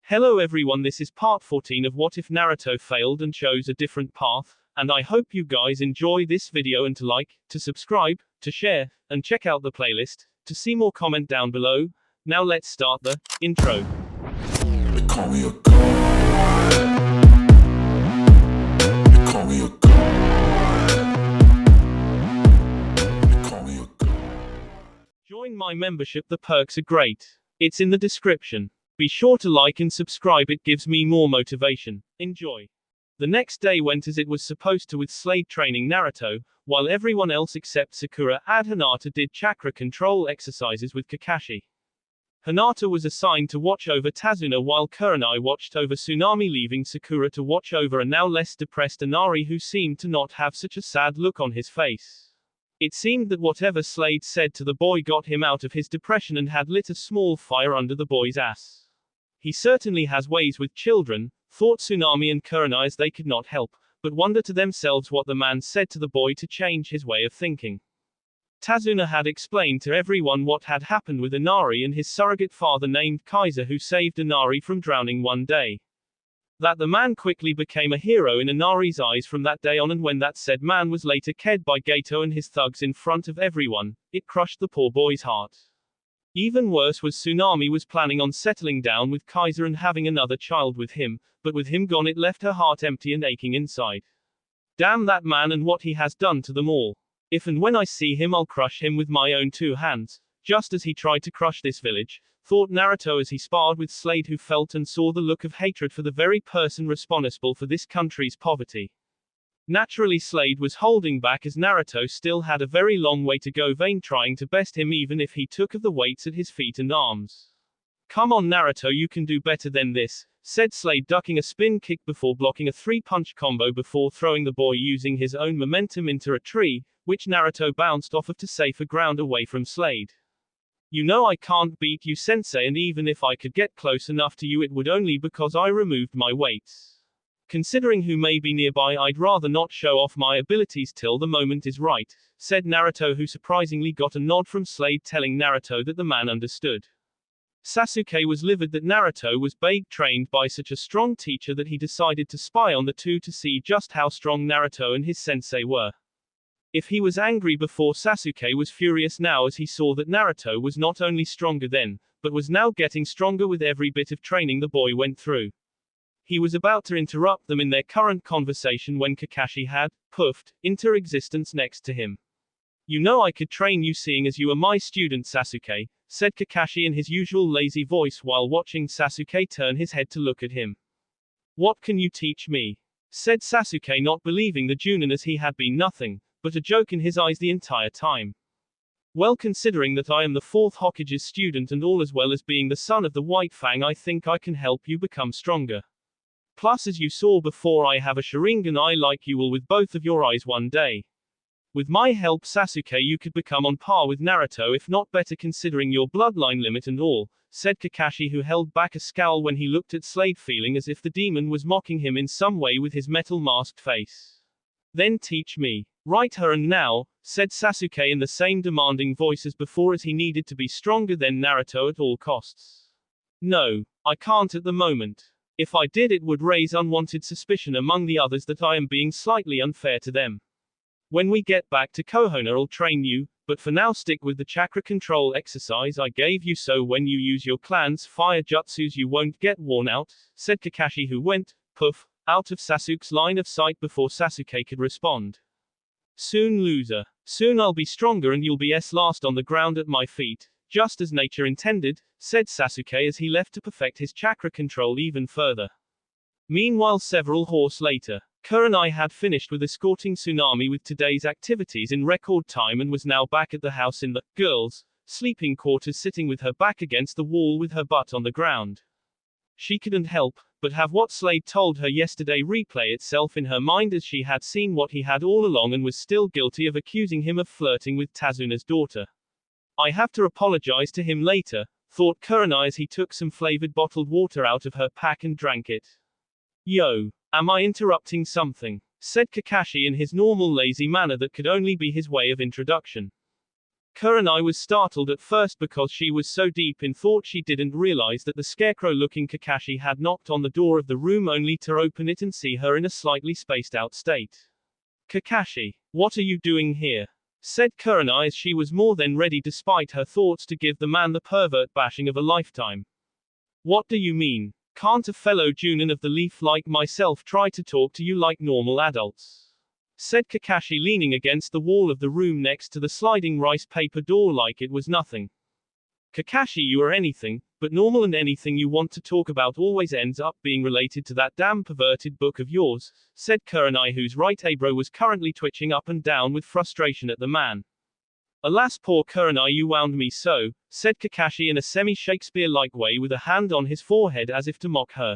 Hello everyone, this is part 14 of What If Naruto Failed and Chose a Different Path, and I hope you guys enjoy this video and to like, to subscribe, to share, and check out the playlist, to see more comment down below. Now let's start the intro. They call me a god. They call me a god. They call me a god. Join my membership, the perks are great. It's in the description. Be sure to like and subscribe, it gives me more motivation. Enjoy. The next day went as it was supposed to with Slade training Naruto, while everyone else except Sakura and Hinata did chakra control exercises with Kakashi. Hinata was assigned to watch over Tazuna while Kurenai watched over Tsunami, leaving Sakura to watch over a now less depressed Inari who seemed to not have such a sad look on his face. It seemed that whatever Slade said to the boy got him out of his depression and had lit a small fire under the boy's ass. He certainly has ways with children, thought Tsunami and Kurenai as they could not help but wonder to themselves what the man said to the boy to change his way of thinking. Tazuna had explained to everyone what had happened with Inari and his surrogate father named Kaiser, who saved Inari from drowning one day. That the man quickly became a hero in Inari's eyes from that day on, and when that said man was later killed by Gato and his thugs in front of everyone, it crushed the poor boy's heart. Even worse was Tsunami was planning on settling down with Kaiser and having another child with him, but with him gone it left her heart empty and aching inside. Damn that man and what he has done to them all. If and when I see him I'll crush him with my own two hands, just as he tried to crush this village, thought Naruto as he sparred with Slade, who felt and saw the look of hatred for the very person responsible for this country's poverty. Naturally Slade was holding back as Naruto still had a very long way to go, vain trying to best him even if he took of the weights at his feet and arms. Come on Naruto, you can do better than this, said Slade, ducking a spin kick before blocking a three-punch combo before throwing the boy using his own momentum into a tree, which Naruto bounced off of to safer ground away from Slade. You know I can't beat you sensei, and even if I could get close enough to you it would only because I removed my weights. Considering who may be nearby I'd rather not show off my abilities till the moment is right, said Naruto, who surprisingly got a nod from Slade telling Naruto that the man understood. Sasuke was livid that Naruto was being trained by such a strong teacher that he decided to spy on the two to see just how strong Naruto and his sensei were. If he was angry before, Sasuke was furious now as he saw that Naruto was not only stronger then, but was now getting stronger with every bit of training the boy went through. He was about to interrupt them in their current conversation when Kakashi had puffed into existence next to him. You know I could train you seeing as you are my student Sasuke, said Kakashi in his usual lazy voice while watching Sasuke turn his head to look at him. What can you teach me? Said Sasuke, not believing the Junin as he had been nothing but a joke in his eyes the entire time. Well, considering that I am the 4th Hokage's student and all, as well as being the son of the White Fang, I think I can help you become stronger. Plus, as you saw before, I have a Sharingan I like you will with both of your eyes one day. With my help Sasuke you could become on par with Naruto, if not better, considering your bloodline limit and all, said Kakashi, who held back a scowl when he looked at Slade, feeling as if the demon was mocking him in some way with his metal masked face. Then teach me. Right her and now, said Sasuke in the same demanding voice as before, as he needed to be stronger than Naruto at all costs. No, I can't at the moment. If I did it would raise unwanted suspicion among the others that I am being slightly unfair to them. When we get back to Konoha I'll train you, but for now stick with the chakra control exercise I gave you so when you use your clan's fire jutsus you won't get worn out, said Kakashi, who went, poof, out of Sasuke's line of sight before Sasuke could respond. Soon loser. Soon I'll be stronger and you'll be last on the ground at my feet, just as nature intended, said Sasuke as he left to perfect his chakra control even further. Meanwhile, several horse later, Kurenai had finished with escorting Tsunami with today's activities in record time and was now back at the house in the girls' sleeping quarters, sitting with her back against the wall with her butt on the ground. She couldn't help but have what Slade told her yesterday replay itself in her mind as she had seen what he had all along and was still guilty of accusing him of flirting with Tazuna's daughter. I have to apologize to him later, thought Kurenai as he took some flavored bottled water out of her pack and drank it. Yo, am I interrupting something? Said Kakashi in his normal lazy manner that could only be his way of introduction. Kurenai was startled at first because she was so deep in thought she didn't realize that the scarecrow-looking Kakashi had knocked on the door of the room only to open it and see her in a slightly spaced-out state. Kakashi, what are you doing here? Said Kurenai as she was more than ready despite her thoughts to give the man the pervert bashing of a lifetime. What do you mean? Can't a fellow Junin of the Leaf like myself try to talk to you like normal adults? Said Kakashi leaning against the wall of the room next to the sliding rice paper door like it was nothing. Kakashi, you are anything but normal, and anything you want to talk about always ends up being related to that damn perverted book of yours, said Kurenai, whose right eyebrow was currently twitching up and down with frustration at the man. Alas, poor Kurenai, you wound me so, said Kakashi in a semi-Shakespeare-like way with a hand on his forehead as if to mock her.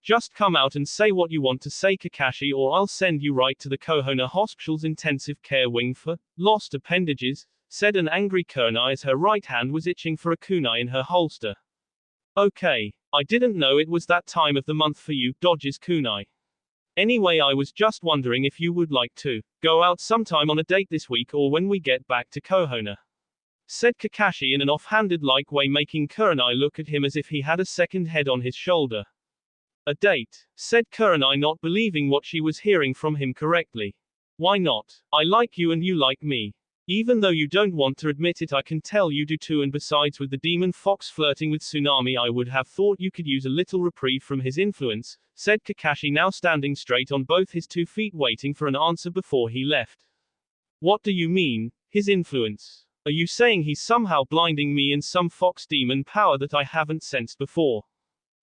Just come out and say what you want to say, Kakashi, or I'll send you right to the Kohona Hospital's intensive care wing for lost appendages, said an angry Kurenai as her right hand was itching for a kunai in her holster. Okay, I didn't know it was that time of the month for you, dodges kunai. Anyway, I was just wondering if you would like to go out sometime on a date this week or when we get back to Kohona, said Kakashi in an offhanded-like way, making Kurenai look at him as if he had a second head on his shoulder. A date, said Kurenai, not believing what she was hearing from him correctly. Why not? I like you and you like me. Even though you don't want to admit it, I can tell you do too, and besides, with the demon fox flirting with Tsunami, I would have thought you could use a little reprieve from his influence, said Kakashi, now standing straight on both his 2 feet waiting for an answer before he left. What do you mean, his influence? Are you saying he's somehow blinding me in some fox demon power that I haven't sensed before?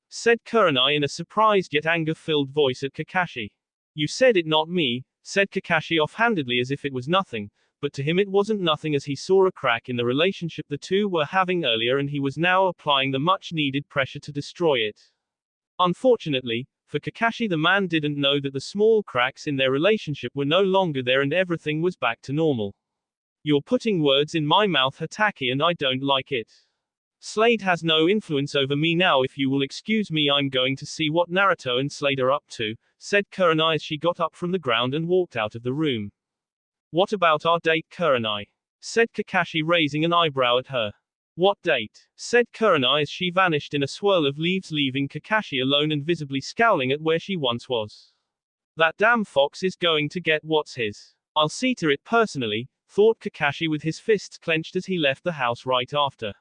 Said Kurenai in a surprised yet anger-filled voice at Kakashi. You said it, not me, said Kakashi offhandedly as if it was nothing, but to him it wasn't nothing as he saw a crack in the relationship the two were having earlier and he was now applying the much-needed pressure to destroy it. Unfortunately, for Kakashi, the man didn't know that the small cracks in their relationship were no longer there and everything was back to normal. You're putting words in my mouth, Hatake, and I don't like it. Slade has no influence over me now. If you will excuse me, I'm going to see what Naruto and Slade are up to, said Kurenai as she got up from the ground and walked out of the room. What about our date, Kurenai? Said Kakashi, raising an eyebrow at her. What date? Said Kurenai as she vanished in a swirl of leaves, leaving Kakashi alone and visibly scowling at where she once was. That damn fox is going to get what's his. I'll see to it personally, thought Kakashi with his fists clenched as he left the house right after.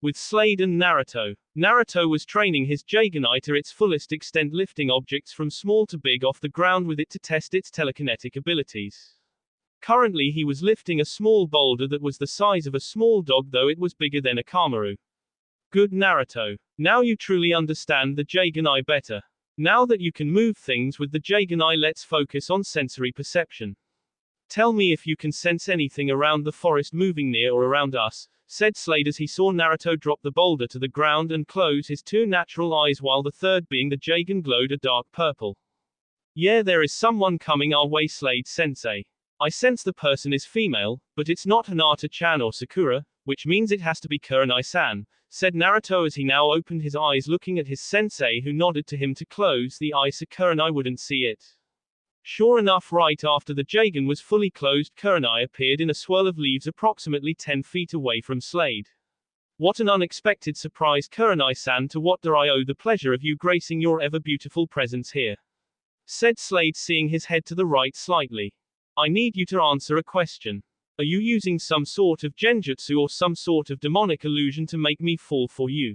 With Slade and Naruto. Naruto was training his Jaganai to its fullest extent, lifting objects from small to big off the ground with it to test its telekinetic abilities. Currently he was lifting a small boulder that was the size of a small dog, though it was bigger than a Kamaru. Good Naruto. Now you truly understand the Jaganai better. Now that you can move things with the Jaganai, let's focus on sensory perception. Tell me if you can sense anything around the forest moving near or around us, said Slade as he saw Naruto drop the boulder to the ground and close his 2 natural eyes while the third being the Jagan glowed a dark purple. Yeah, there is someone coming our way, Slade-sensei. I sense the person is female, but it's not Hinata-chan or Sakura, which means it has to be Kurenai-san, said Naruto as he now opened his eyes looking at his sensei, who nodded to him to close the eye so Kurenai wouldn't see it. Sure enough, right after the Jagan was fully closed, Kurenai appeared in a swirl of leaves approximately 10 feet away from Slade. What an unexpected surprise, Kurenai-san. To what do I owe the pleasure of you gracing your ever-beautiful presence here? Said Slade, seeing his head to the right slightly. I need you to answer a question. Are you using some sort of genjutsu or some sort of demonic illusion to make me fall for you?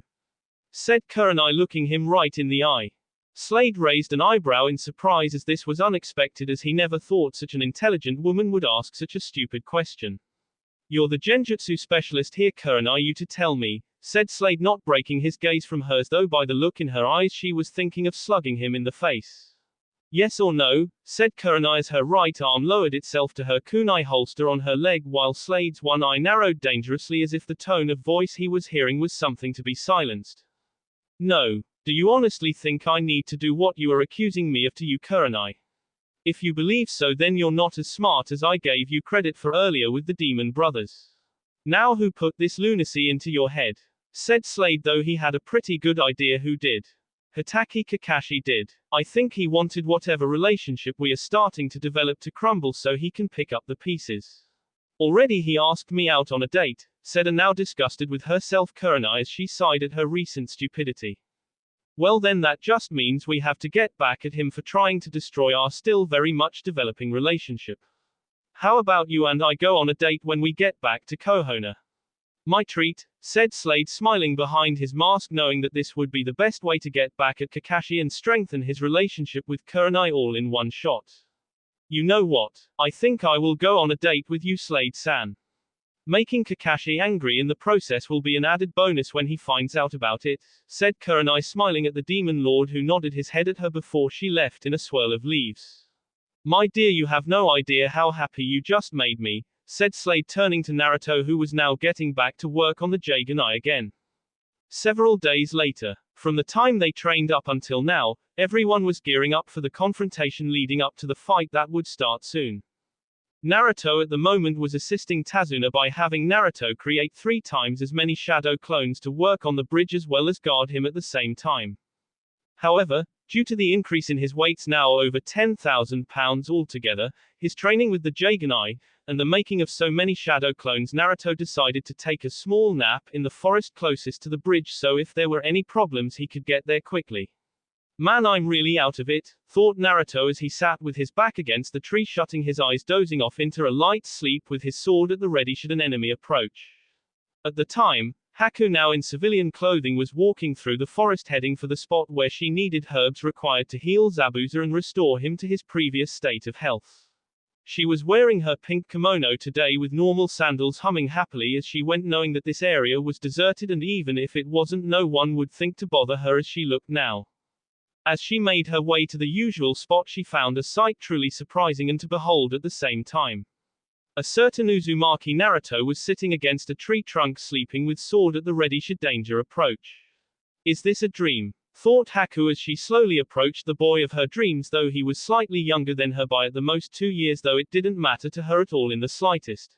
Said Kurenai, looking him right in the eye. Slade raised an eyebrow in surprise as this was unexpected, as he never thought such an intelligent woman would ask such a stupid question. You're the genjutsu specialist here, Kurenai, you to tell me, said Slade, not breaking his gaze from hers, though by the look in her eyes she was thinking of slugging him in the face. Yes or no, said Kurenai as her right arm lowered itself to her kunai holster on her leg while Slade's one eye narrowed dangerously as if the tone of voice he was hearing was something to be silenced. No. Do you honestly think I need to do what you are accusing me of to you, Kurenai? If you believe so, then you're not as smart as I gave you credit for earlier with the Demon Brothers. Now who put this lunacy into your head? Said Slade, though he had a pretty good idea who did. Hatake Kakashi did. I think he wanted whatever relationship we are starting to develop to crumble so he can pick up the pieces. Already he asked me out on a date, said a now disgusted with herself Kurenai as she sighed at her recent stupidity. Well then that just means we have to get back at him for trying to destroy our still very much developing relationship. How about you and I go on a date when we get back to Kohono? My treat, said Slade smiling behind his mask knowing that this would be the best way to get back at Kakashi and strengthen his relationship with Kurenai all in one shot. You know what? I think I will go on a date with you Slade-san. Making Kakashi angry in the process will be an added bonus when he finds out about it, said Kurenai smiling at the demon lord who nodded his head at her before she left in a swirl of leaves. My dear, you have no idea how happy you just made me, said Slade turning to Naruto who was now getting back to work on the Jaganai again. Several days later, from the time they trained up until now, everyone was gearing up for the confrontation leading up to the fight that would start soon. Naruto at the moment was assisting Tazuna by having Naruto create 3 times as many shadow clones to work on the bridge as well as guard him at the same time. However, due to the increase in his weights now over 10,000 pounds altogether, his training with the Jaganai, and the making of so many shadow clones, Naruto decided to take a small nap in the forest closest to the bridge so if there were any problems he could get there quickly. Man, I'm really out of it, thought Naruto as he sat with his back against the tree shutting his eyes dozing off into a light sleep with his sword at the ready should an enemy approach. At the time, Haku now in civilian clothing was walking through the forest heading for the spot where she needed herbs required to heal Zabuza and restore him to his previous state of health. She was wearing her pink kimono today with normal sandals humming happily as she went knowing that this area was deserted and even if it wasn't no one would think to bother her as she looked now. As she made her way to the usual spot she found a sight truly surprising and to behold at the same time. A certain Uzumaki Naruto was sitting against a tree trunk sleeping with sword at the ready should danger approach. Is this a dream? Thought Haku as she slowly approached the boy of her dreams though he was slightly younger than her by at the most 2 years though it didn't matter to her at all in the slightest.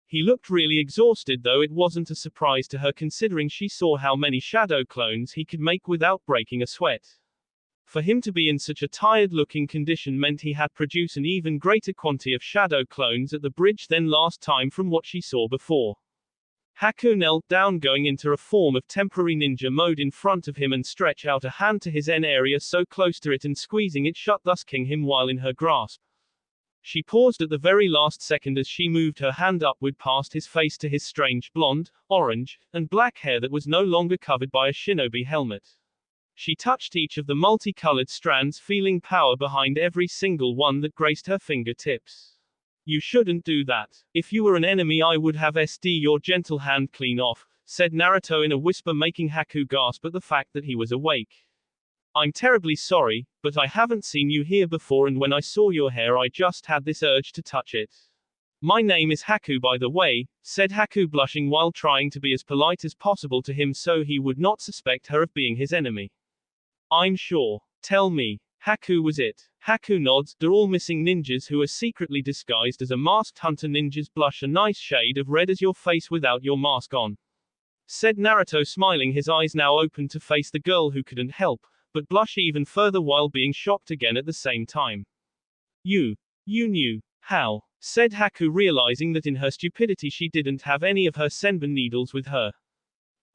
He looked really exhausted though it wasn't a surprise to her considering she saw how many shadow clones he could make without breaking a sweat. For him to be in such a tired-looking condition meant he had produced an even greater quantity of shadow clones at the bridge than last time from what she saw before. Haku knelt down going into a form of temporary ninja mode in front of him and stretched out a hand to his N area so close to it and squeezing it shut thus king him while in her grasp. She paused at the very last second as she moved her hand upward past his face to his strange blonde, orange, and black hair that was no longer covered by a shinobi helmet. She touched each of the multicolored strands feeling power behind every single one that graced her fingertips. You shouldn't do that. If you were an enemy I would have SD your gentle hand clean off, said Naruto in a whisper making Haku gasp at the fact that he was awake. I'm terribly sorry, but I haven't seen you here before and when I saw your hair I just had this urge to touch it. My name is Haku by the way, said Haku blushing while trying to be as polite as possible to him so he would not suspect her of being his enemy. I'm sure. Tell me. Haku was it. Haku nods. They're all missing ninjas who are secretly disguised as a masked hunter. Ninjas blush a nice shade of red as your face without your mask on, said Naruto smiling his eyes now open to face the girl who couldn't help but blush even further while being shocked again at the same time. You knew. How? Said Haku realizing that in her stupidity she didn't have any of her senbon needles with her.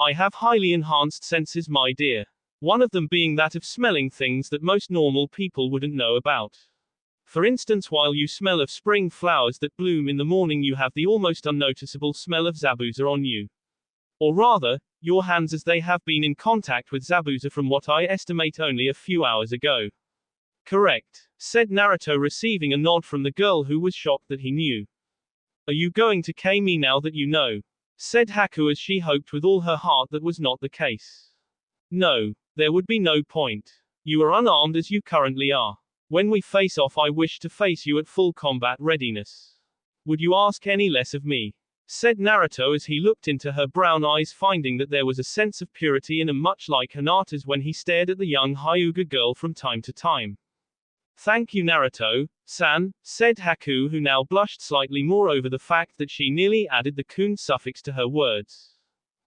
I have highly enhanced senses my dear. One of them being that of smelling things that most normal people wouldn't know about. For instance, while you smell of spring flowers that bloom in the morning you have the almost unnoticeable smell of Zabuza on you. Or rather, your hands as they have been in contact with Zabuza from what I estimate only a few hours ago. Correct, said Naruto receiving a nod from the girl who was shocked that he knew. Are you going to K me now that you know? Said Haku as she hoped with all her heart that was not the case. No. There would be no point. You are unarmed as you currently are. When we face off I wish to face you at full combat readiness. Would you ask any less of me? Said Naruto as he looked into her brown eyes finding that there was a sense of purity in them much like Hinata's when he stared at the young Hyuga girl from time to time. Thank you Naruto-san, said Haku who now blushed slightly more over the fact that she nearly added the kun suffix to her words.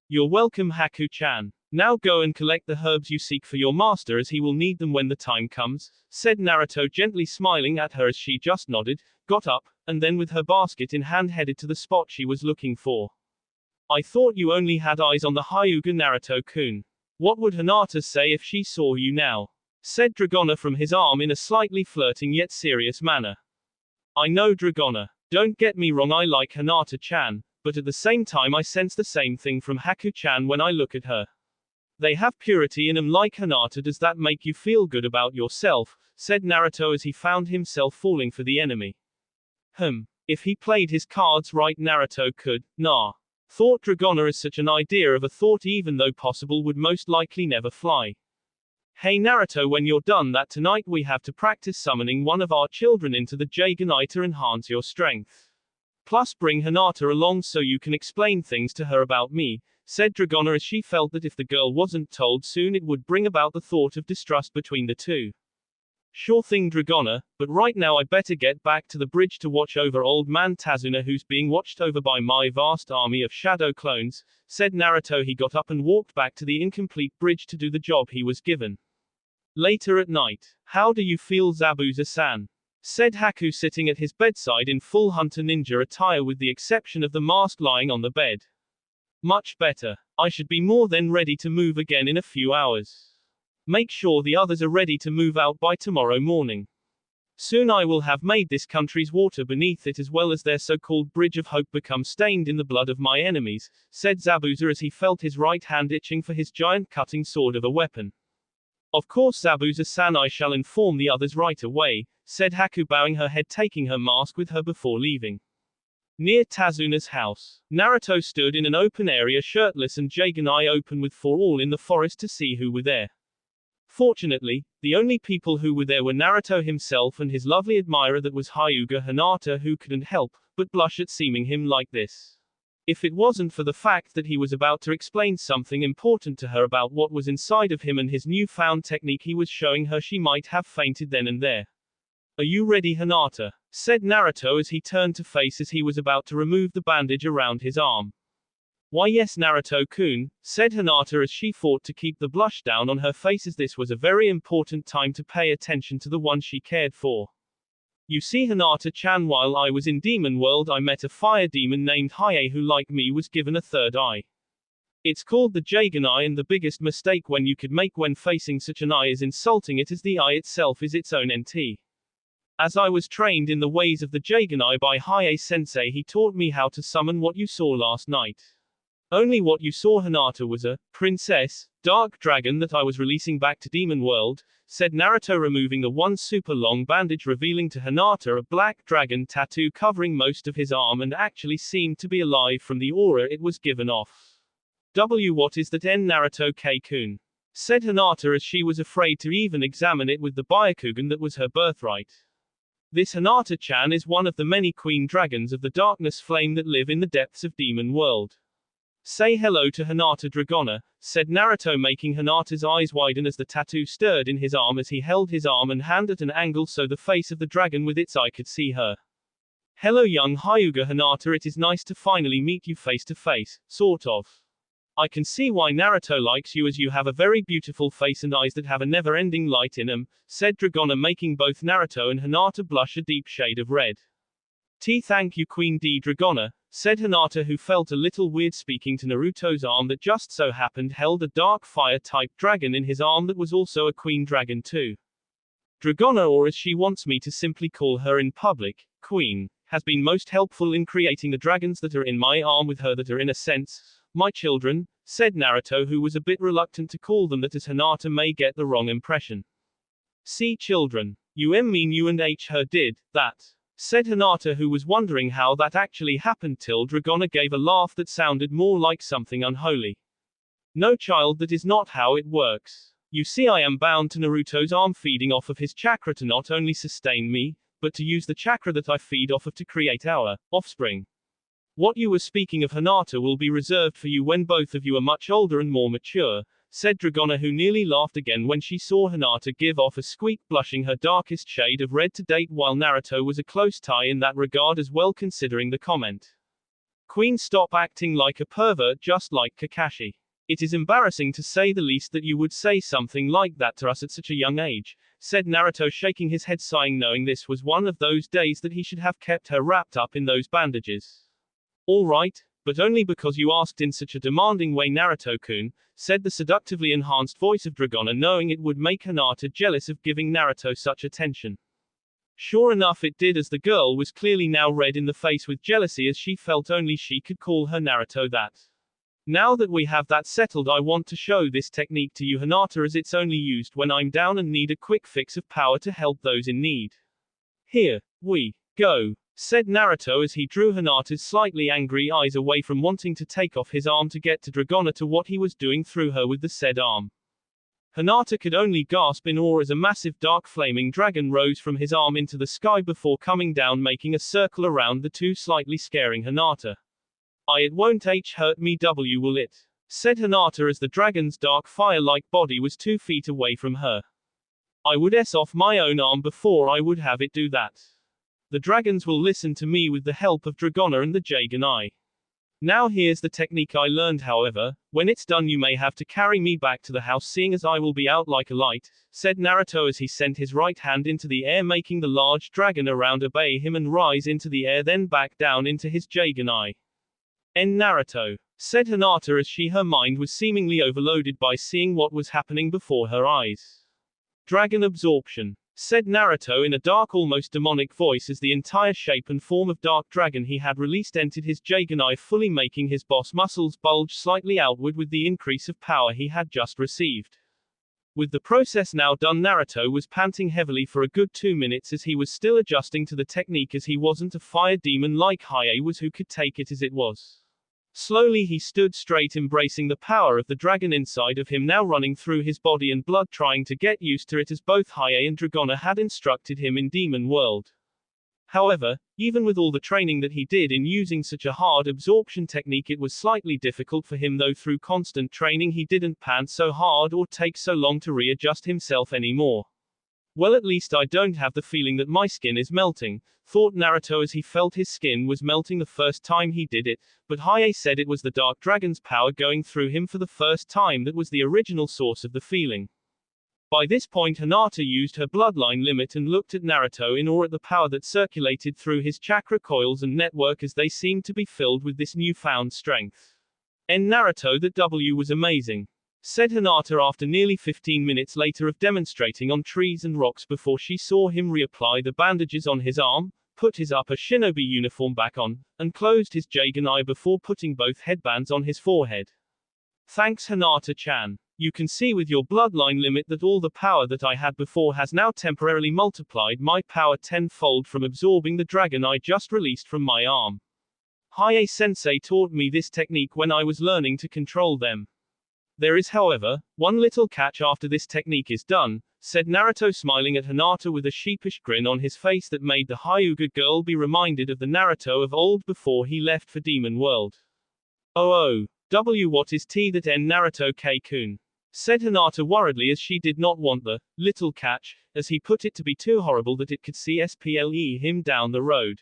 You're welcome Haku-chan. Now go and collect the herbs you seek for your master as he will need them when the time comes, said Naruto gently smiling at her as she just nodded, got up, and then with her basket in hand headed to the spot she was looking for. I thought you only had eyes on the Hyuga Naruto-kun. What would Hinata say if she saw you now? Said Dragona from his arm in a slightly flirting yet serious manner. I know Dragona. Don't get me wrong, I like Hinata-chan, but at the same time I sense the same thing from Haku-chan when I look at her. They have purity in them like Hinata. Does that make you feel good about yourself? Said Naruto as he found himself falling for the enemy. If he played his cards right, Naruto could, thought Dragona as such an idea of a thought even though possible would most likely never fly. Hey Naruto, when you're done that tonight we have to practice summoning one of our children into the Jaganite to enhance your strength. Plus bring Hinata along so you can explain things to her about me, said Dragona as she felt that if the girl wasn't told soon it would bring about the thought of distrust between the two. Sure thing Dragona, but right now I better get back to the bridge to watch over old man Tazuna who's being watched over by my vast army of shadow clones, said Naruto. He got up and walked back to the incomplete bridge to do the job he was given. Later at night. How do you feel, Zabuza-san? Said Haku sitting at his bedside in full hunter ninja attire with the exception of the mask lying on the bed. Much better. I should be more than ready to move again in a few hours. Make sure the others are ready to move out by tomorrow morning. Soon I will have made this country's water beneath it as well as their so-called Bridge of Hope become stained in the blood of my enemies, said Zabuza as he felt his right hand itching for his giant cutting sword of a weapon. Of course Zabuza-san, I shall inform the others right away, said Haku bowing her head, taking her mask with her before leaving. Near Tazuna's house, Naruto stood in an open area shirtless and Jaganai open with for all in the forest to see who were there. Fortunately, the only people who were there were Naruto himself and his lovely admirer that was Hyuga Hinata, who couldn't help but blush at seeing him like this. If it wasn't for the fact that he was about to explain something important to her about what was inside of him and his newfound technique he was showing her, she might have fainted then and there. Are you ready, Hinata? Said Naruto as he turned to face as he was about to remove the bandage around his arm. Why yes Naruto-kun, said Hinata as she fought to keep the blush down on her face as this was a very important time to pay attention to the one she cared for. You see Hinata-chan, while I was in Demon World I met a fire demon named Hiei who like me was given a third eye. It's called the Jagan Eye, and the biggest mistake when you could make when facing such an eye is insulting it as the eye itself is its own entity. As I was trained in the ways of the Jagan Eye by Hiei sensei, he taught me how to summon what you saw last night. Only what you saw, Hinata, was a princess, dark dragon that I was releasing back to Demon World, said Naruto, removing the one super long bandage, revealing to Hinata a black dragon tattoo covering most of his arm and actually seemed to be alive from the aura it was given off. What is that Naruto K-kun? Said Hinata as she was afraid to even examine it with the Byakugan that was her birthright. This Hinata-chan is one of the many queen dragons of the darkness flame that live in the depths of Demon World. Say hello to Hinata Dragona, said Naruto, making Hinata's eyes widen as the tattoo stirred in his arm as he held his arm and hand at an angle so the face of the dragon with its eye could see her. Hello young Hyuga Hinata, it is nice to finally meet you face to face, sort of. I can see why Naruto likes you as you have a very beautiful face and eyes that have a never-ending light in them, said Dragona, making both Naruto and Hinata blush a deep shade of red. Thank you Queen D Dragona, said Hinata, who felt a little weird speaking to Naruto's arm that just so happened held a dark fire-type dragon in his arm that was also a queen dragon too. Dragona, or as she wants me to simply call her in public, Queen, has been most helpful in creating the dragons that are in my arm with her that are in a sense, my children, said Naruto, who was a bit reluctant to call them that as Hinata may get the wrong impression. See children. You mean you and her did that? Said Hinata, who was wondering how that actually happened till Dragona gave a laugh that sounded more like something unholy. No child, that is not how it works. You see, I am bound to Naruto's arm, feeding off of his chakra to not only sustain me, but to use the chakra that I feed off of to create our offspring. What you were speaking of, Hinata, will be reserved for you when both of you are much older and more mature, said Dragona, who nearly laughed again when she saw Hinata give off a squeak, blushing her darkest shade of red to date, while Naruto was a close tie in that regard as well, considering the comment. Queen, stop acting like a pervert just like Kakashi. It is embarrassing to say the least that you would say something like that to us at such a young age, said Naruto, shaking his head, sighing, knowing this was one of those days that he should have kept her wrapped up in those bandages. All right, but only because you asked in such a demanding way, Naruto-kun, said the seductively enhanced voice of Dragona, knowing it would make Hinata jealous of giving Naruto such attention. Sure enough, it did, as the girl was clearly now red in the face with jealousy, as she felt only she could call her Naruto that. Now that we have that settled, I want to show this technique to you, Hinata, as it's only used when I'm down and need a quick fix of power to help those in need. Here we go, said Naruto as he drew Hinata's slightly angry eyes away from wanting to take off his arm to get to Dragona to what he was doing through her with the said arm. Hinata could only gasp in awe as a massive dark flaming dragon rose from his arm into the sky before coming down, making a circle around the two, slightly scaring Hinata. It won't hurt me, will it? Said Hinata as the dragon's dark fire-like body was 2 feet away from her. I would off my own arm before I would have it do that. The dragons will listen to me with the help of Dragona and the Jaganai. Now here's the technique I learned, however, when it's done you may have to carry me back to the house, seeing as I will be out like a light, said Naruto as he sent his right hand into the air, making the large dragon around obey him and rise into the air, then back down into his Jaganai. Naruto, said Hinata as her mind was seemingly overloaded by seeing what was happening before her eyes. Dragon absorption, said Naruto in a dark, almost demonic voice as the entire shape and form of dark dragon he had released entered his Jaganai, fully making his boss muscles bulge slightly outward with the increase of power he had just received. With the process now done, Naruto was panting heavily for a good 2 minutes as he was still adjusting to the technique, as he wasn't a fire demon like Hiei was, who could take it as it was. Slowly he stood straight, embracing the power of the dragon inside of him now running through his body and blood, trying to get used to it as both Hiei and Dragona had instructed him in Demon World. However, even with all the training that he did in using such a hard absorption technique, it was slightly difficult for him, though through constant training he didn't pant so hard or take so long to readjust himself anymore. Well, at least I don't have the feeling that my skin is melting, thought Naruto as he felt his skin was melting the first time he did it, but Hiei said it was the dark dragon's power going through him for the first time that was the original source of the feeling. By this point Hinata used her bloodline limit and looked at Naruto in awe at the power that circulated through his chakra coils and network as they seemed to be filled with this newfound strength. Naruto, that W was amazing, said Hinata after nearly 15 minutes later of demonstrating on trees and rocks before she saw him reapply the bandages on his arm, put his upper shinobi uniform back on, and closed his Jaganai before putting both headbands on his forehead. Thanks, Hinata-chan. You can see with your bloodline limit that all the power that I had before has now temporarily multiplied my power 10-fold from absorbing the dragon I just released from my arm. Hiei-sensei taught me this technique when I was learning to control them. There is, however, one little catch after this technique is done, said Naruto, smiling at Hinata with a sheepish grin on his face that made the Hyuga girl be reminded of the Naruto of old before he left for Demon World. What is that Naruto K-kun? Said Hinata worriedly, as she did not want the little catch, as he put it, to be too horrible that it could sple him down the road.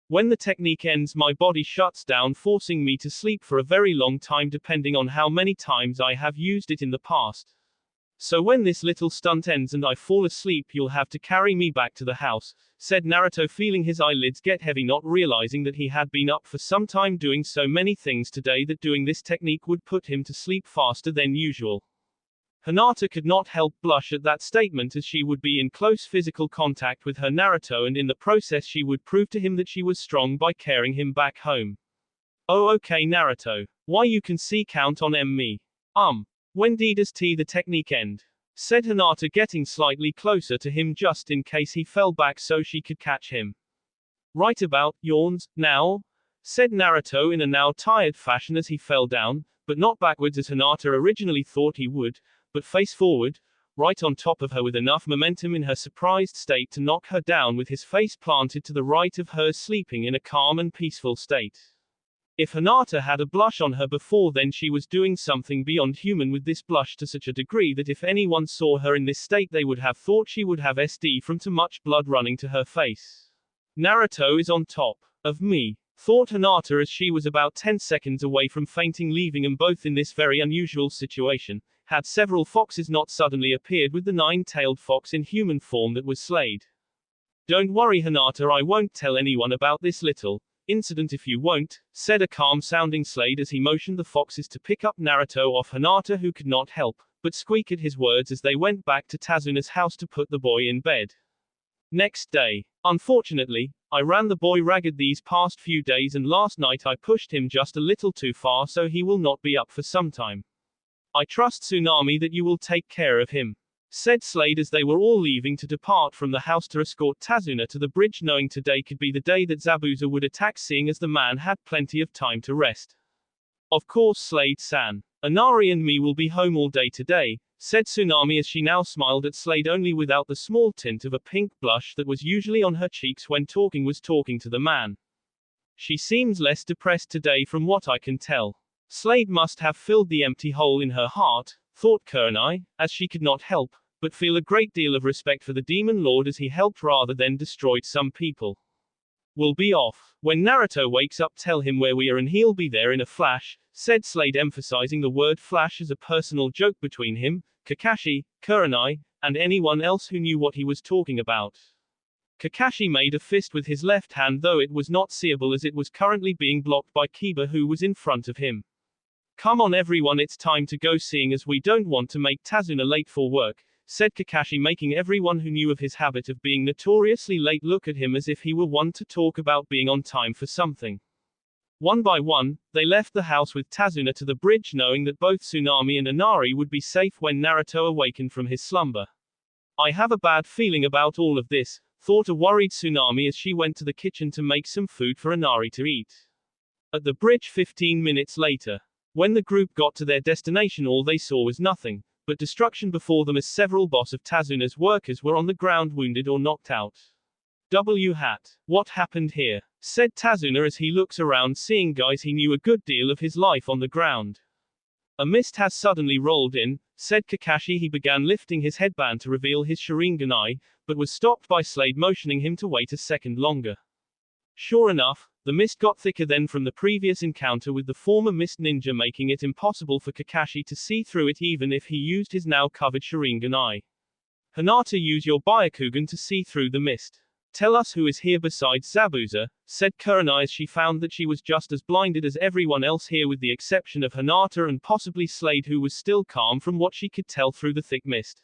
When the technique ends, my body shuts down, forcing me to sleep for a very long time, depending on how many times I have used it in the past. So when this little stunt ends and I fall asleep, you'll have to carry me back to the house, said Naruto, feeling his eyelids get heavy, not realizing that he had been up for some time doing so many things today that doing this technique would put him to sleep faster than usual. Hinata could not help blush at that statement, as she would be in close physical contact with her Naruto, and in the process she would prove to him that she was strong by carrying him back home. Oh okay Naruto. Why you can see count on me. When does the technique end? Said Hinata, getting slightly closer to him just in case he fell back so she could catch him. Right about, yawns, now? Said Naruto in a now tired fashion as he fell down, but not backwards as Hinata originally thought he would, but face forward, right on top of her with enough momentum in her surprised state to knock her down, with his face planted to the right of hers, sleeping in a calm and peaceful state. If Hinata had a blush on her before, then she was doing something beyond human with this blush, to such a degree that if anyone saw her in this state they would have thought she would have SD from too much blood running to her face. Naruto is on top of me, thought Hinata as she was about 10 seconds away from fainting, leaving them both in this very unusual situation. Had several foxes not suddenly appeared with the 9-tailed fox in human form that was Slade. Don't worry Hinata, I won't tell anyone about this little incident if you won't, said a calm-sounding Slade as he motioned the foxes to pick up Naruto off Hinata, who could not help but squeak at his words as they went back to Tazuna's house to put the boy in bed. Next day. Unfortunately, I ran the boy ragged these past few days and last night I pushed him just a little too far, so he will not be up for some time. I trust Tsunami that you will take care of him, said Slade as they were all leaving to depart from the house to escort Tazuna to the bridge, knowing today could be the day that Zabuza would attack, seeing as the man had plenty of time to rest. Of course Slade-san. Inari and me will be home all day today, said Tsunami as she now smiled at Slade, only without the small tint of a pink blush that was usually on her cheeks when talking to the man. She seems less depressed today from what I can tell. Slade must have filled the empty hole in her heart, thought Kurenai, as she could not help but feel a great deal of respect for the Demon Lord as he helped rather than destroyed some people. We'll be off. When Naruto wakes up, tell him where we are and he'll be there in a flash, said Slade, emphasizing the word flash as a personal joke between him, Kakashi, Kurenai, and anyone else who knew what he was talking about. Kakashi made a fist with his left hand, though it was not seeable as it was currently being blocked by Kiba, who was in front of him. Come on everyone, it's time to go, seeing as we don't want to make Tazuna late for work, said Kakashi, making everyone who knew of his habit of being notoriously late look at him as if he were one to talk about being on time for something. One by one, they left the house with Tazuna to the bridge, knowing that both Tsunami and Inari would be safe when Naruto awakened from his slumber. I have a bad feeling about all of this, thought a worried Tsunami as she went to the kitchen to make some food for Inari to eat. At the bridge 15 minutes later, when the group got to their destination, all they saw was nothing but destruction before them as several boss of Tazuna's workers were on the ground, wounded or knocked out. What happened here? Said Tazuna as he looks around, seeing guys he knew a good deal of his life on the ground. A mist has suddenly rolled in, said Kakashi. He began lifting his headband to reveal his Sharingan, but was stopped by Slade motioning him to wait a second longer. Sure enough, the mist got thicker than from the previous encounter with the former mist ninja, making it impossible for Kakashi to see through it even if he used his now covered Sharingan. Hinata, use your Byakugan to see through the mist. Tell us who is here besides Zabuza, said Kurenai as she found that she was just as blinded as everyone else here with the exception of Hinata and possibly Slade, who was still calm from what she could tell through the thick mist.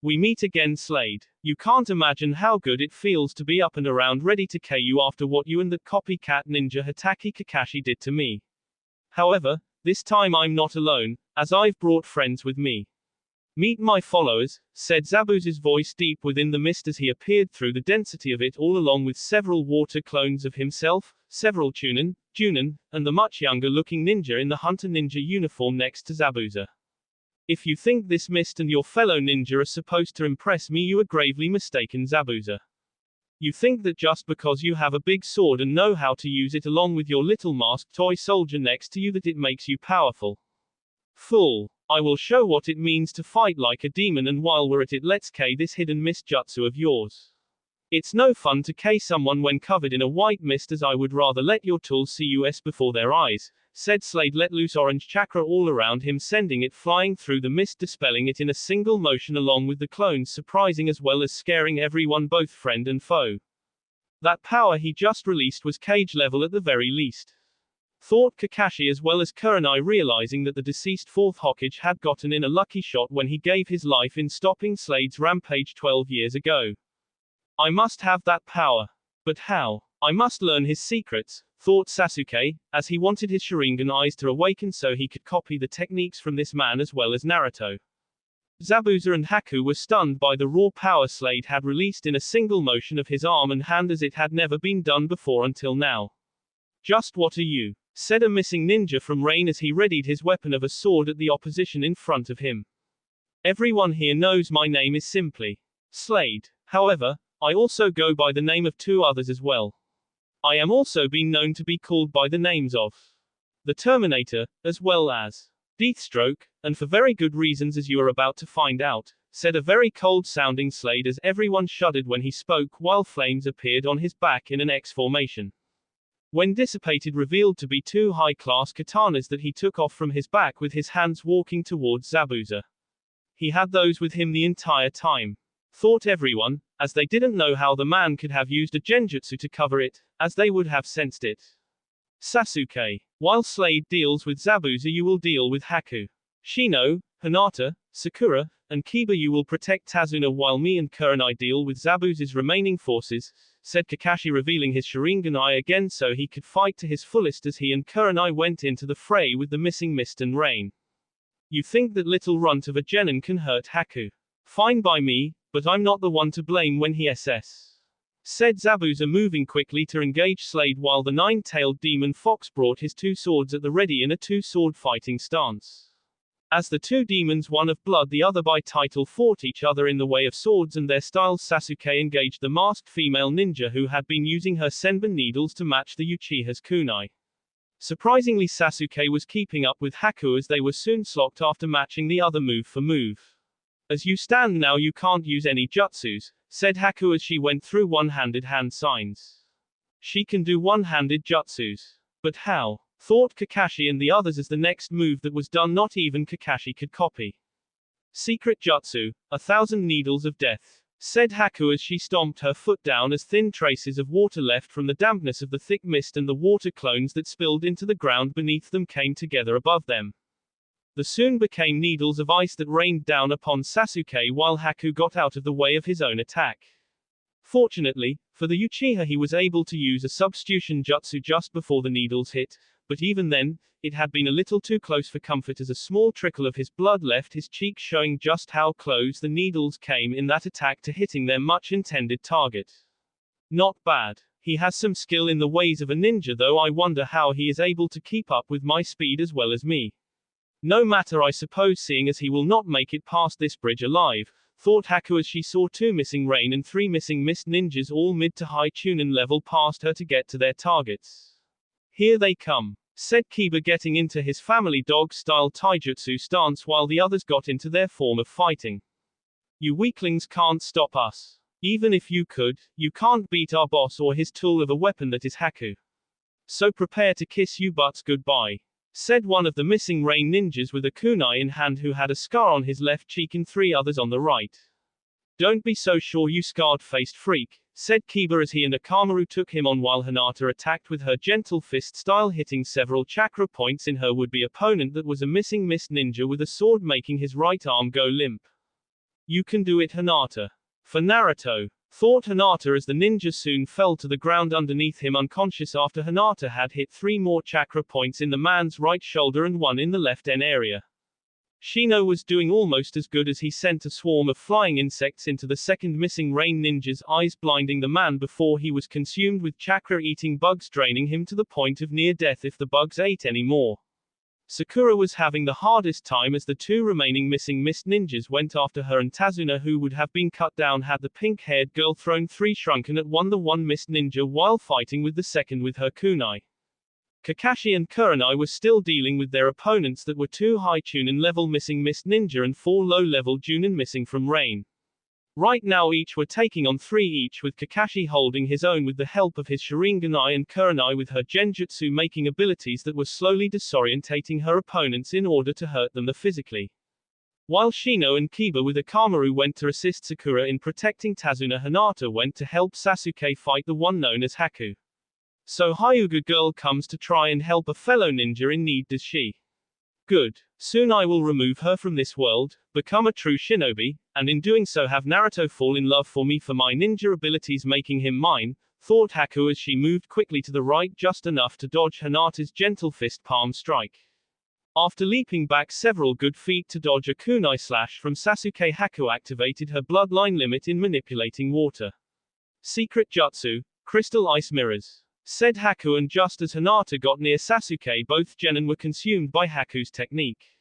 We meet again, Slade. You can't imagine how good it feels to be up and around ready to KO after what you and that copycat ninja Hatake Kakashi did to me. However, this time I'm not alone, as I've brought friends with me. Meet my followers, said Zabuza's voice deep within the mist as he appeared through the density of it all, along with several water clones of himself, several Junin, and the much younger looking ninja in the hunter ninja uniform next to Zabuza. If you think this mist and your fellow ninja are supposed to impress me, you are gravely mistaken, Zabuza. You think that just because you have a big sword and know how to use it along with your little masked toy soldier next to you that it makes you powerful. Fool. I will show what it means to fight like a demon, and while we're at it, let's K this hidden mist jutsu of yours. It's no fun to K someone when covered in a white mist, as I would rather let your tools see us before their eyes, said Slade. Let loose orange chakra all around him, sending it flying through the mist, dispelling it in a single motion along with the clones, surprising as well as scaring everyone, both friend and foe. That power he just released was cage level at the very least, thought Kakashi, as well as Kurenai, realizing that the deceased fourth Hokage had gotten in a lucky shot when he gave his life in stopping Slade's rampage 12 years ago. I must have that power. But how? I must learn his secrets, thought Sasuke, as he wanted his Sharingan eyes to awaken so he could copy the techniques from this man as well as Naruto. Zabuza and Haku were stunned by the raw power Slade had released in a single motion of his arm and hand, as it had never been done before until now. Just what are you? Said a missing ninja from Rain as he readied his weapon of a sword at the opposition in front of him. Everyone here knows my name is simply Slade. However, I also go by the name of two others as well. I am also been known to be called by the names of the Terminator, as well as Deathstroke, and for very good reasons, as you are about to find out, said a very cold-sounding Slade as everyone shuddered when he spoke, while flames appeared on his back in an X formation. When dissipated, revealed to be two high-class katanas that he took off from his back with his hands, walking towards Zabuza. He had those with him the entire time. Thought everyone, as they didn't know how the man could have used a genjutsu to cover it, as they would have sensed it. Sasuke. While Slade deals with Zabuza, you will deal with Haku. Shino, Hinata, Sakura, and Kiba, you will protect Tazuna, while me and Kurenai deal with Zabuza's remaining forces, said Kakashi, revealing his Sharingan again so he could fight to his fullest as he and Kurenai went into the fray with the missing mist and rain. You think that little runt of a genin can hurt Haku? Fine by me, but I'm not the one to blame when he said Zabuza, moving quickly to engage Slade while the nine-tailed demon fox brought his two swords at the ready in a two-sword fighting stance. As the two demons, one of blood the other by title, fought each other in the way of swords and their styles, Sasuke engaged the masked female ninja who had been using her senbon needles to match the Uchiha's kunai. Surprisingly, Sasuke was keeping up with Haku as they were soon slocked after matching the other move for move. As you stand now, you can't use any jutsus, said Haku as she went through one-handed hand signs. She can do one-handed jutsus. But how? Thought Kakashi and the others as the next move that was done not even Kakashi could copy. Secret jutsu, 1,000 needles of death, said Haku as she stomped her foot down as thin traces of water left from the dampness of the thick mist and the water clones that spilled into the ground beneath them came together above them. The soon became needles of ice that rained down upon Sasuke while Haku got out of the way of his own attack. Fortunately, for the Uchiha, he was able to use a substitution jutsu just before the needles hit, but even then, it had been a little too close for comfort as a small trickle of his blood left his cheek, showing just how close the needles came in that attack to hitting their much intended target. Not bad. He has some skill in the ways of a ninja, though I wonder how he is able to keep up with my speed as well as me. No matter, I suppose, seeing as he will not make it past this bridge alive, thought Haku as she saw two missing rain and three missing mist ninjas, all mid to high Chunin level, past her to get to their targets. Here they come, said Kiba, getting into his family dog-style taijutsu stance while the others got into their form of fighting. You weaklings can't stop us. Even if you could, you can't beat our boss or his tool of a weapon that is Haku. So prepare to kiss you butts goodbye, said one of the missing rain ninjas with a kunai in hand who had a scar on his left cheek and three others on the right. Don't be so sure, you scarred-faced freak, said Kiba as he and Akamaru took him on while Hinata attacked with her gentle fist style, hitting several chakra points in her would-be opponent that was a missing mist ninja with a sword, making his right arm go limp. You can do it, Hinata. For Naruto, thought Hinata as the ninja soon fell to the ground underneath him unconscious after Hinata had hit three more chakra points in the man's right shoulder and one in the left end area. Shino was doing almost as good as he sent a swarm of flying insects into the second missing rain ninja's eyes, blinding the man before he was consumed with chakra-eating bugs, draining him to the point of near death if the bugs ate any more. Sakura was having the hardest time as the two remaining missing mist ninjas went after her, and Tazuna, who would have been cut down had the pink-haired girl thrown three shrunken at the one mist ninja while fighting with the second with her kunai. Kakashi and Kurenai were still dealing with their opponents that were two high Chunin level missing mist ninja and four low level Junin missing from rain. Right now each were taking on three each, with Kakashi holding his own with the help of his Sharingan and Kurenai with her genjutsu making abilities that were slowly disorientating her opponents in order to hurt them physically. While Shino and Kiba with Akamaru went to assist Sakura in protecting Tazuna, Hinata went to help Sasuke fight the one known as Haku. So Hyuga girl comes to try and help a fellow ninja in need, does she? Good. Soon I will remove her from this world, become a true shinobi, and in doing so have Naruto fall in love for me for my ninja abilities, making him mine, thought Haku as she moved quickly to the right just enough to dodge Hinata's gentle fist palm strike. After leaping back several good feet to dodge a kunai slash from Sasuke, Haku activated her bloodline limit in manipulating water. Secret jutsu, crystal ice mirrors, said Haku, and just as Hinata got near Sasuke, both genin were consumed by Haku's technique.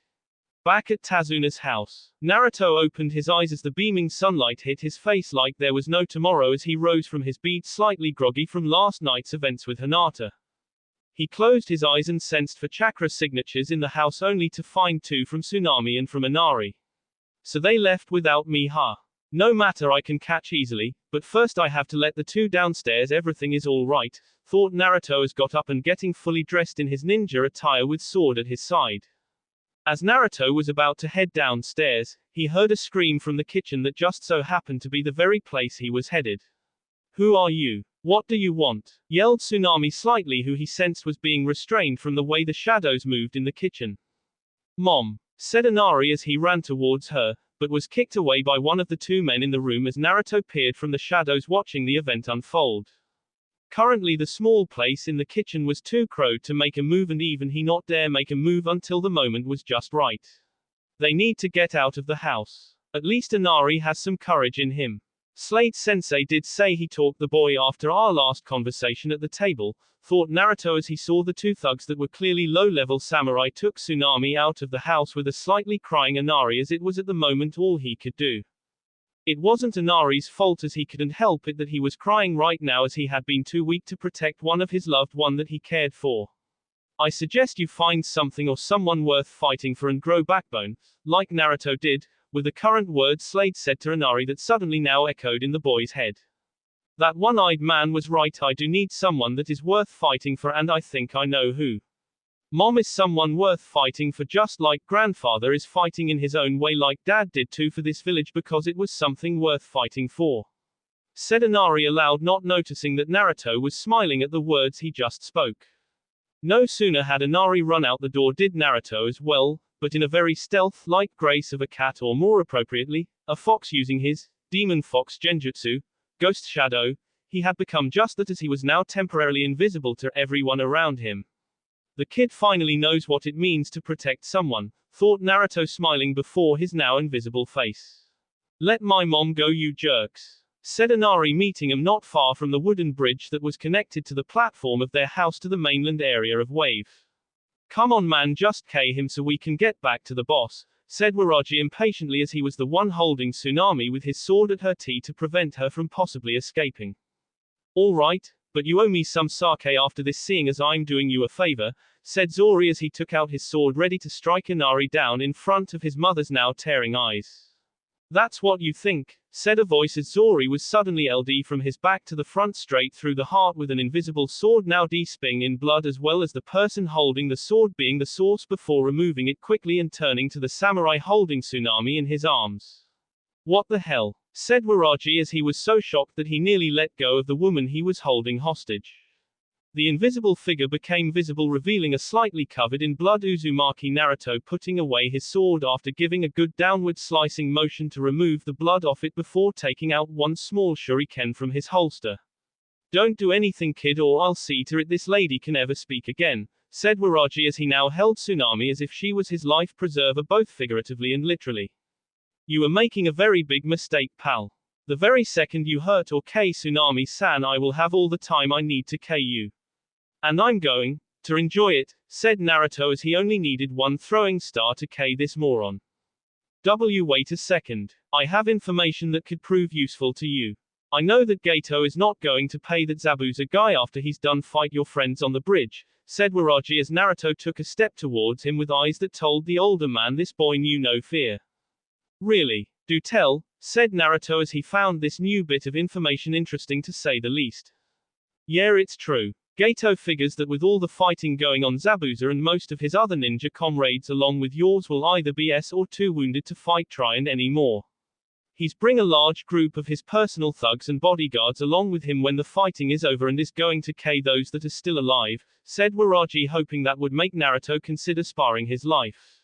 Back at Tazuna's house, Naruto opened his eyes as the beaming sunlight hit his face like there was no tomorrow as he rose from his bed, slightly groggy from last night's events with Hinata. He closed his eyes and sensed for chakra signatures in the house, only to find two from Tsunami and from Inari. So they left without me, huh? No matter, I can catch easily, but first I have to let the two downstairs. Everything is all right, thought Naruto as got up and getting fully dressed in his ninja attire with sword at his side. As Naruto was about to head downstairs, he heard a scream from the kitchen that just so happened to be the very place he was headed. Who are you? What do you want? Yelled Tsunami slightly, who he sensed was being restrained from the way the shadows moved in the kitchen. Mom, said Inari as he ran towards her, but was kicked away by one of the two men in the room as Naruto peered from the shadows watching the event unfold. Currently the small place in the kitchen was too crowded to make a move, and even he not dare make a move until the moment was just right. They need to get out of the house. At least Inari has some courage in him. Slade Sensei did say he talked the boy after our last conversation at the table, thought Naruto as he saw the two thugs that were clearly low-level samurai took Tsunami out of the house with a slightly crying Inari, as it was at the moment all he could do. It wasn't Inari's fault, as he couldn't help it that he was crying right now, as he had been too weak to protect one of his loved one that he cared for. I suggest you find something or someone worth fighting for and grow backbone, like Naruto did, with the current words Slade said to Inari that suddenly now echoed in the boy's head. That one-eyed man was right. I do need someone that is worth fighting for, and I think I know who. Mom is someone worth fighting for, just like grandfather is fighting in his own way, like dad did too for this village, because it was something worth fighting for. Said Inari aloud, not noticing that Naruto was smiling at the words he just spoke. No sooner had Inari run out the door did Naruto as well, but in a very stealth-like grace of a cat, or more appropriately, a fox, using his demon fox genjutsu, ghost shadow. He had become just that, as he was now temporarily invisible to everyone around him. The kid finally knows what it means to protect someone, thought Naruto, smiling before his now invisible face. Let my mom go, you jerks, said Inari, meeting him not far from the wooden bridge that was connected to the platform of their house to the mainland area of Wave. Come on man, just K him so we can get back to the boss, said Waraji impatiently, as he was the one holding Tsunami with his sword at her teeth to prevent her from possibly escaping. All right, but you owe me some sake after this, seeing as I'm doing you a favor, said Zori as he took out his sword ready to strike Inari down in front of his mother's now tearing eyes. That's what you think, said a voice as Zori was suddenly LD from his back to the front straight through the heart with an invisible sword now deeping in blood, as well as the person holding the sword being the source, before removing it quickly and turning to the samurai holding Tsunami in his arms. What the hell, said Waraji as he was so shocked that he nearly let go of the woman he was holding hostage. The invisible figure became visible, revealing a slightly covered in blood Uzumaki Naruto, putting away his sword after giving a good downward slicing motion to remove the blood off it before taking out one small shuriken from his holster. Don't do anything, kid, or I'll see to it this lady can ever speak again, said Waraji as he now held Tsunami as if she was his life preserver, both figuratively and literally. You are making a very big mistake, pal. The very second you hurt or K Tsunami-san, I will have all the time I need to K you. And I'm going to enjoy it, said Naruto as he only needed one throwing star to K this moron. Wait a second. I have information that could prove useful to you. I know that Gato is not going to pay that Zabuza guy after he's done fight your friends on the bridge, said Waraji as Naruto took a step towards him with eyes that told the older man this boy knew no fear. Really? Do tell, said Naruto as he found this new bit of information interesting to say the least. Yeah, it's true. Gato figures that with all the fighting going on, Zabuza and most of his other ninja comrades along with yours will either be S or too wounded to fight try and anymore. He's bring a large group of his personal thugs and bodyguards along with him when the fighting is over, and is going to K those that are still alive, said Waraji, hoping that would make Naruto consider sparing his life.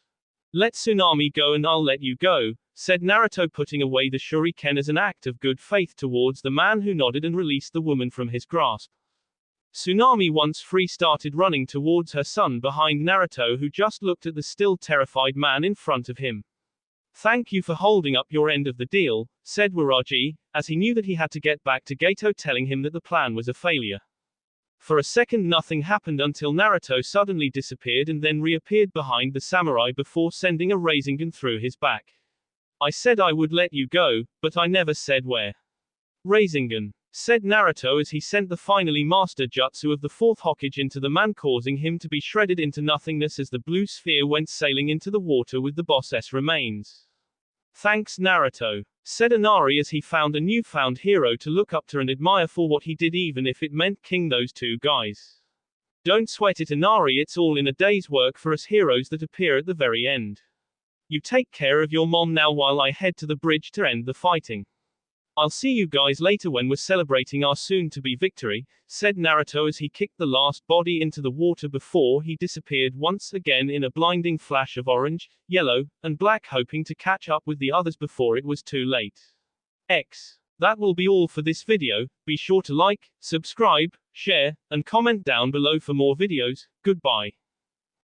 Let Tsunami go and I'll let you go, said Naruto, putting away the shuriken as an act of good faith towards the man who nodded and released the woman from his grasp. Tsunami, once free, started running towards her son behind Naruto, who just looked at the still terrified man in front of him. Thank you for holding up your end of the deal, said Waraji, as he knew that he had to get back to Gato, telling him that the plan was a failure. For a second nothing happened until Naruto suddenly disappeared and then reappeared behind the samurai before sending a Rasengan through his back. I said I would let you go, but I never said where. Rasengan, said Naruto as he sent the finally master jutsu of the fourth Hokage into the man, causing him to be shredded into nothingness as the blue sphere went sailing into the water with the boss's remains. Thanks Naruto. said Inari as he found a newfound hero to look up to and admire for what he did, even if it meant killing those two guys. Don't sweat it, Inari, it's all in a day's work for us heroes that appear at the very end. You take care of your mom now while I head to the bridge to end the fighting. I'll see you guys later when we're celebrating our soon-to-be victory, said Naruto as he kicked the last body into the water before he disappeared once again in a blinding flash of orange, yellow, and black, hoping to catch up with the others before it was too late. That will be all for this video. Be sure to like, subscribe, share, and comment down below for more videos. Goodbye.